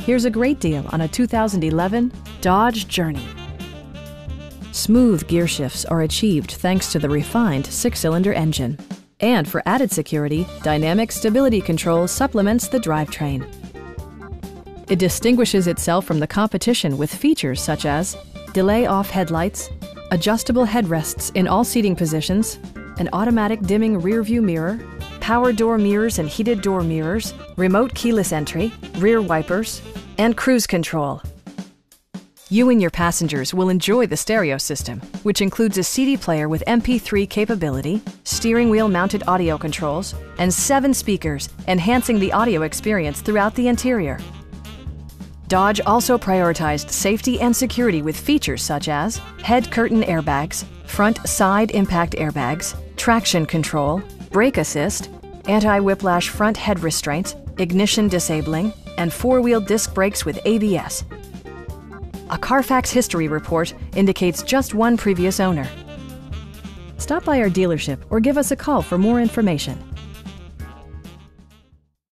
Here's a great deal on a 2011 Dodge Journey. Smooth gear shifts are achieved thanks to the refined 6-cylinder engine. And for added security, dynamic stability control supplements the drivetrain. It distinguishes itself from the competition with features such as delay-off headlights, adjustable headrests in all seating positions, an automatic dimming rear-view mirror, power door mirrors and heated door mirrors, remote keyless entry, rear wipers, and cruise control. You and your passengers will enjoy the stereo system, which includes a CD player with MP3 capability, steering wheel mounted audio controls, and 7 speakers, enhancing the audio experience throughout the interior. Dodge also prioritized safety and security with features such as head curtain airbags, front side impact airbags, traction control, brake assist, anti-whiplash front head restraints, ignition disabling, and 4-wheel disc brakes with ABS. A Carfax history report indicates just one previous owner. Stop by our dealership or give us a call for more information.